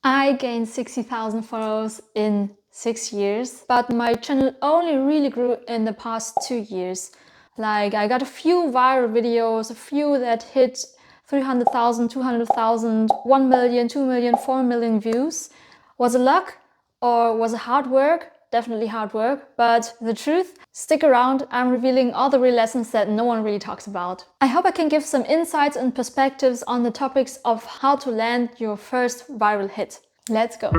I gained 60,000 followers in 6 years, but my channel only really grew in the past 2 years. Like, I got a few viral videos, a few that hit 300,000, 200,000, 1 million, 2 million, 4 million views. Was it luck or was it hard work? Definitely hard work, but the truth, stick around, I'm revealing all the real lessons that no one really talks about. I hope I can give some insights and perspectives on the topics of how to land your first viral hit. Let's go!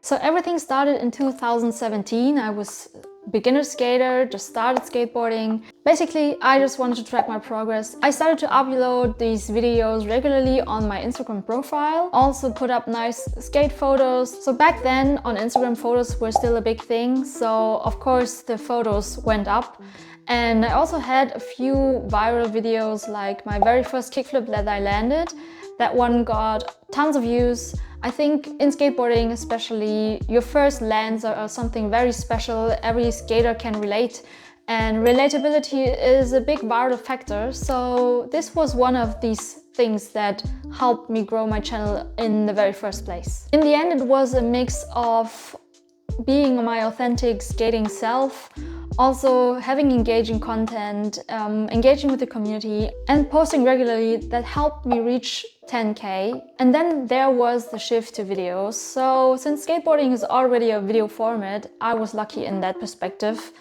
So everything started in 2017. I was a beginner skater, just started skateboarding. Basically, I just wanted to track my progress. I started to upload these videos regularly on my Instagram profile. Also put up nice skate photos. So back then on Instagram, photos were still a big thing. So of course the photos went up. And I also had a few viral videos, like my very first kickflip that I landed. That one got tons of views. I think in skateboarding especially, your first lands are something very special. Every skater can relate, and relatability is a big viral factor. So this was one of these things that helped me grow my channel in the very first place. In the end, it was a mix of being my authentic skating self, also having engaging content, engaging with the community and posting regularly that helped me reach 10K. And then there was the shift to videos. So since skateboarding is already a video format, I was lucky in that perspective.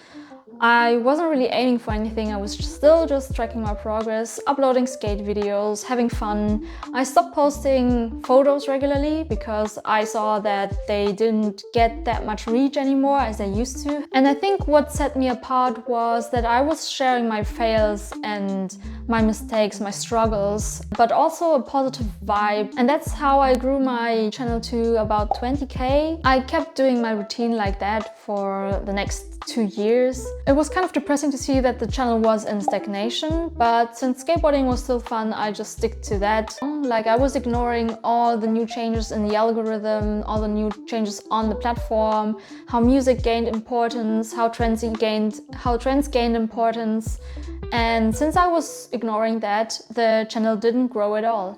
I wasn't really aiming for anything. I was still just tracking my progress, uploading skate videos, having fun. I stopped posting photos regularly because I saw that they didn't get that much reach anymore as they used to. And I think what set me apart was that I was sharing my fails and my mistakes, my struggles, but also a positive vibe. And that's how I grew my channel to about 20K. I kept doing my routine like that for the next 2 years. It was kind of depressing to see that the channel was in stagnation, but since skateboarding was still fun, I just stick to that. Like, I was ignoring all the new changes in the algorithm, all the new changes on the platform, how music gained importance, how trends gained importance. And since I was ignoring that, the channel didn't grow at all.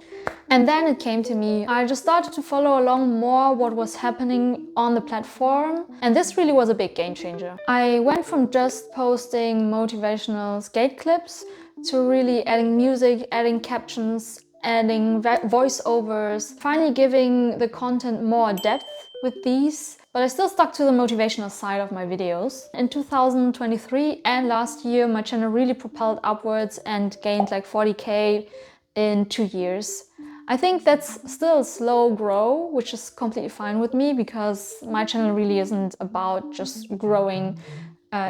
And then it came to me. I just started to follow along more what was happening on the platform. And this really was a big game changer. I went from just posting motivational skate clips to really adding music, adding captions, adding voiceovers, finally giving the content more depth with these. But I still stuck to the motivational side of my videos. In 2023 and last year, my channel really propelled upwards and gained like 40K in 2 years. I think that's still a slow grow, which is completely fine with me because my channel really isn't about just growing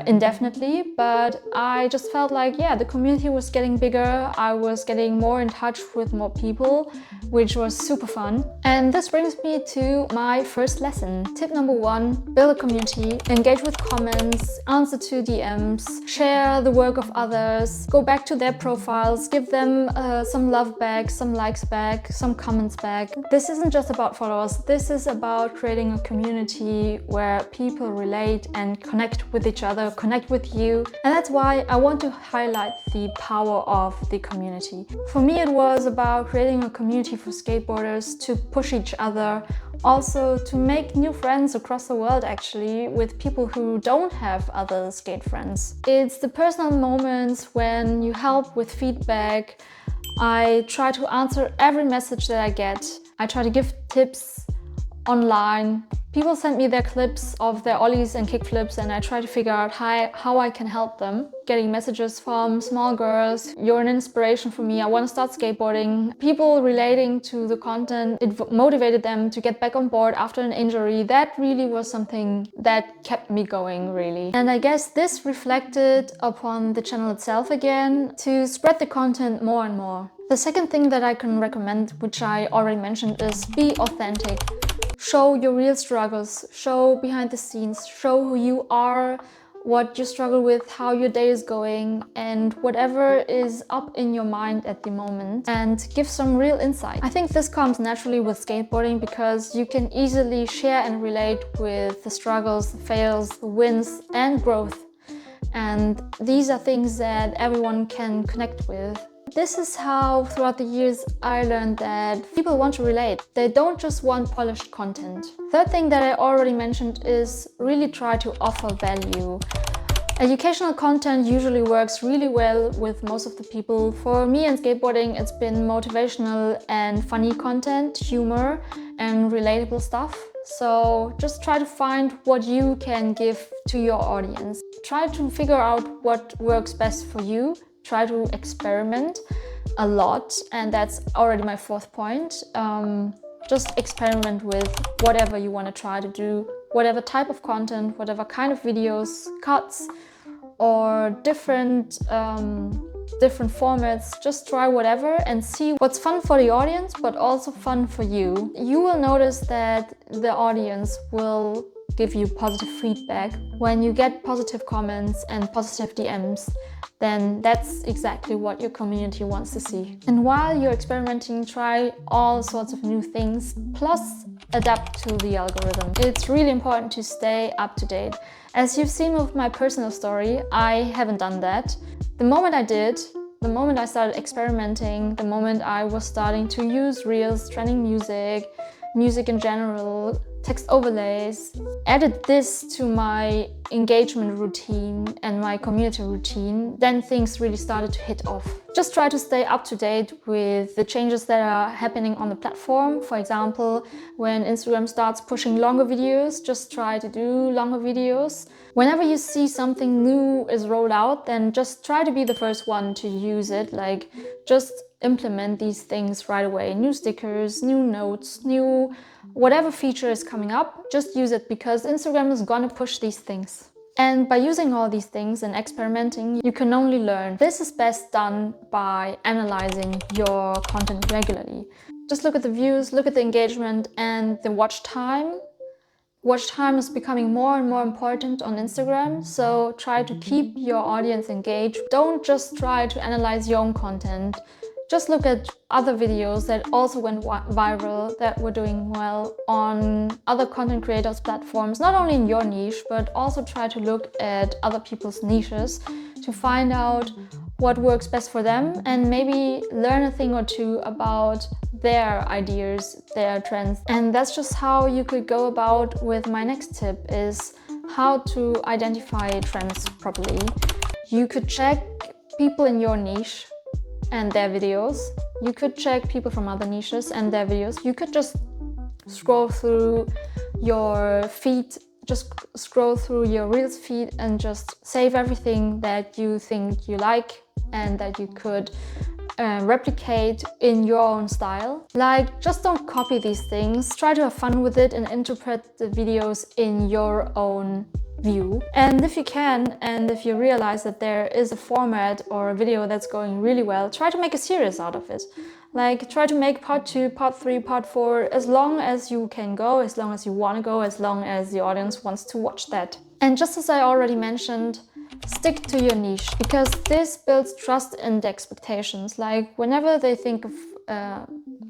indefinitely, but I just felt like, yeah, the community was getting bigger. I was getting more in touch with more people, which was super fun. And this brings me to my first lesson. Tip number 1, build a community, engage with comments, answer to DMs, share the work of others, go back to their profiles, give them some love back, some likes back, some comments back. This isn't just about followers. This is about creating a community where people relate and connect with each other, connect with you. And that's why I want to highlight the power of the community. For me, it was about creating a community for skateboarders to push each other, also to make new friends across the world actually, with people who don't have other skate friends. It's the personal moments when you help with feedback. I try to answer every message that I get. I try to give tips online. People send me their clips of their ollies and kickflips and I try to figure out how I can help them. Getting messages from small girls, you're an inspiration for me, I want to start skateboarding. People relating to the content, it motivated them to get back on board after an injury. That really was something that kept me going, really. And I guess this reflected upon the channel itself again, to spread the content more and more. The second thing that I can recommend, which I already mentioned, is be authentic. Show your real struggles, show behind the scenes, show who you are, what you struggle with, how your day is going, and whatever is up in your mind at the moment, and give some real insight. I think this comes naturally with skateboarding because you can easily share and relate with the struggles, the fails, the wins, and growth. And these are things that everyone can connect with. this is how throughout the years I learned that people want to relate. They don't just want polished content. Third thing that I already mentioned is really try to offer value. Educational content usually works really well with most of the people. For me and skateboarding, it's been motivational and funny content, humor and relatable stuff. So just try to find what you can give to your audience. Try to figure out what works best for you. Try to experiment a lot, and that's already my fourth point. Just experiment with whatever you want to try to do, whatever type of content, whatever kind of videos, cuts, or different formats. Just try whatever and see what's fun for the audience, but also fun for you. You will notice that the audience will give you positive feedback. When you get positive comments and positive DMs, then that's exactly what your community wants to see. And while you're experimenting, try all sorts of new things, plus adapt to the algorithm. It's really important to stay up to date. As you've seen with my personal story, I haven't done that. The moment I did, the moment I started experimenting, the moment I was starting to use Reels, trending music in general, text overlays, added this to my engagement routine and my community routine, then things really started to hit off. Just try to stay up to date with the changes that are happening on the platform. For example, when Instagram starts pushing longer videos, just try to do longer videos. Whenever you see something new is rolled out, then just try to be the first one to use it. Like, just implement these things right away. New stickers, new notes, new whatever feature is coming up, just use it, because Instagram is gonna push these things. And by using all these things and experimenting, you can only learn. This is best done by analyzing your content regularly. Just look at the views, look at the engagement and the watch time. Watch time is becoming more and more important on Instagram, so try to keep your audience engaged. Don't just try to analyze your own content. Just look at other videos that also went viral, that were doing well on other content creators' platforms, not only in your niche, but also try to look at other people's niches to find out what works best for them, and maybe learn a thing or two about their ideas, their trends. And that's just how you could go about with my next tip, is how to identify trends properly. You could check people in your niche and their videos. You could check people from other niches and their videos. You could just scroll through your feed, just scroll through your Reels feed and just save everything that you think you like and that you could replicate in your own style. Like, just don't copy these things. Try to have fun with it and interpret the videos in your own view. And if you can, and if you realize that there is a format or a video that's going really well, try to make a series out of it. Like, try to make part 2, part 3, part 4, as long as you can go, as long as you want to go, as long as the audience wants to watch that. And just as I already mentioned, stick to your niche, because this builds trust and expectations. Like, whenever they think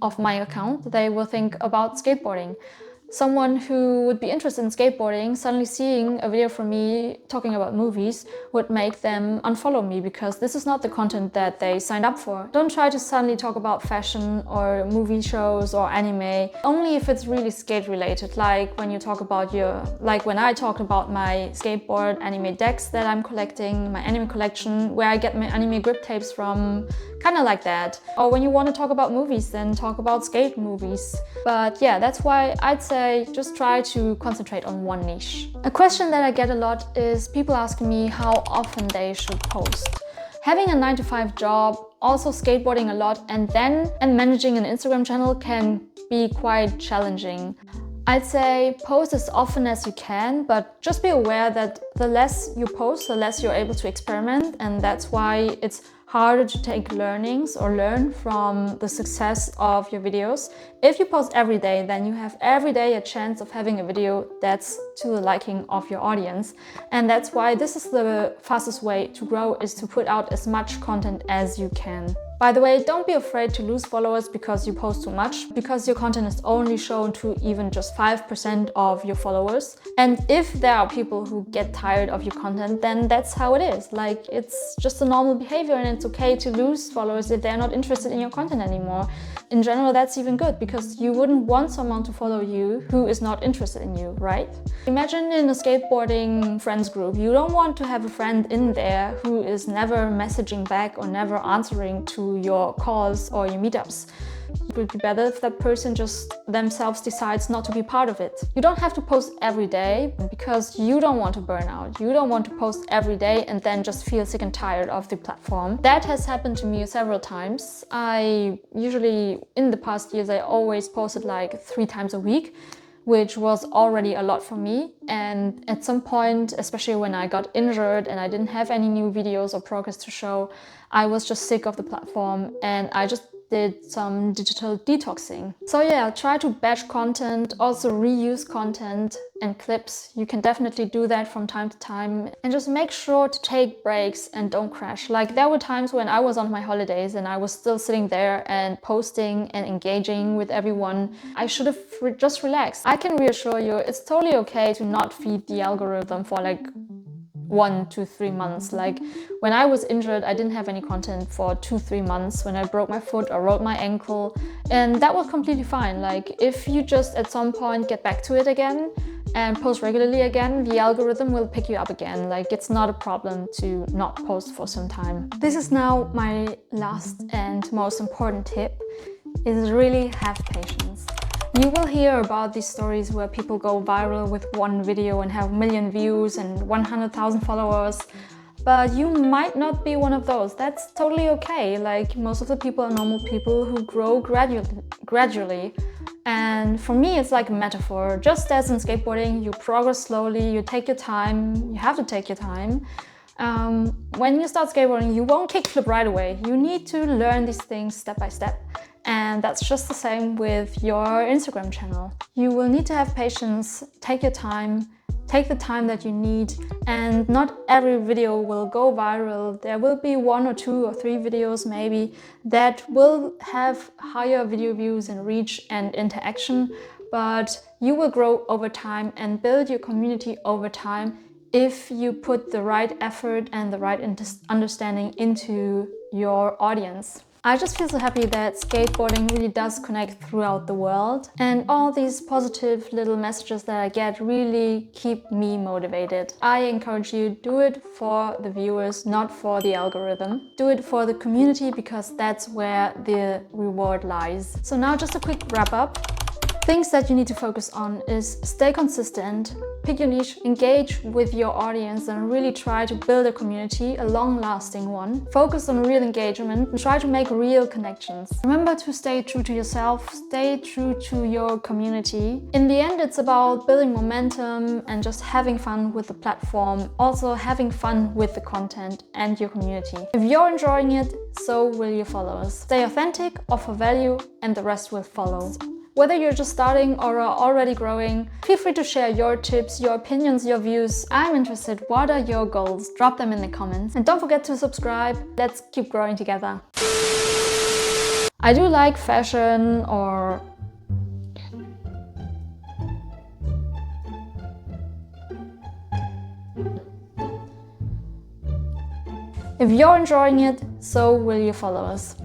of my account, they will think about skateboarding. Someone who would be interested in skateboarding, suddenly seeing a video from me talking about movies would make them unfollow me, because this is not the content that they signed up for. Don't try to suddenly talk about fashion or movie shows or anime, only if it's really skate related. Like when you talk about when I talked about my skateboard anime decks that I'm collecting, my anime collection, where I get my anime grip tapes from, kind of like that. Or when you want to talk about movies, then talk about skate movies. But yeah, that's why I'd say just try to concentrate on one niche. A question that I get a lot is people asking me how often they should post. Having a 9-to-5 job, also skateboarding a lot, and managing an Instagram channel can be quite challenging. I'd say post as often as you can, but just be aware that the less you post, the less you're able to experiment, and that's why it's harder to take learnings or learn from the success of your videos. If you post every day, then you have every day a chance of having a video that's to the liking of your audience. And that's why this is the fastest way to grow, is to put out as much content as you can. By the way, don't be afraid to lose followers because you post too much, because your content is only shown to even just 5% of your followers. And if there are people who get tired of your content, then that's how it is. Like, it's just a normal behavior, and it's okay to lose followers if they're not interested in your content anymore. In general, that's even good, because you wouldn't want someone to follow you who is not interested in you, right? Imagine in a skateboarding friends group, you don't want to have a friend in there who is never messaging back or never answering to your calls or your meetups. It would be better if that person just themselves decides not to be part of it. You don't have to post every day because you don't want to burn out. You don't want to post every day and then just feel sick and tired of the platform. That has happened to me several times. I usually, in the past years, I always posted like 3 times a week, which was already a lot for me. And at some point, especially when I got injured and I didn't have any new videos or progress to show, I was just sick of the platform and I just did some digital detoxing. So yeah, try to batch content, also reuse content and clips. You can definitely do that from time to time, and just make sure to take breaks and don't crash. Like, there were times when I was on my holidays and I was still sitting there and posting and engaging with everyone. I should have just relaxed. I can reassure you, it's totally okay to not feed the algorithm for like 1 to 3 months. Like, when I was injured, I didn't have any content for 2-3 months when I broke my foot or rolled my ankle, and that was completely fine. Like, if you just at some point get back to it again and post regularly again, the algorithm will pick you up again. Like, it's not a problem to not post for some time. This is now my last and most important tip, is really have patience. You will hear about these stories where people go viral with one video and have 1 million views and 100,000 followers, but you might not be one of those. That's totally okay. Like, most of the people are normal people who grow gradually. And for me, it's like a metaphor. Just as in skateboarding, you progress slowly, you take your time, you have to take your time. When you start skateboarding, you won't kickflip right away. You need to learn these things step by step. And that's just the same with your Instagram channel. You will need to have patience, take your time, take the time that you need, and not every video will go viral. There will be 1 or 2 or 3 videos maybe that will have higher video views and reach and interaction, but you will grow over time and build your community over time if you put the right effort and the right understanding into your audience. I just feel so happy that skateboarding really does connect throughout the world, and all these positive little messages that I get really keep me motivated. I encourage you, do it for the viewers, not for the algorithm. Do it for the community, because that's where the reward lies. So now just a quick wrap up. Things that you need to focus on is stay consistent, pick your niche, engage with your audience and really try to build a community, a long-lasting one. Focus on real engagement and try to make real connections. Remember to stay true to yourself, stay true to your community. In the end, it's about building momentum and just having fun with the platform, also having fun with the content and your community. If you're enjoying it, so will your followers. Stay authentic, offer value, and the rest will follow. Whether you're just starting or are already growing, feel free to share your tips, your opinions, your views. I'm interested. What are your goals? Drop them in the comments. And don't forget to subscribe. Let's keep growing together. I do like fashion or... If you're enjoying it, so will your followers.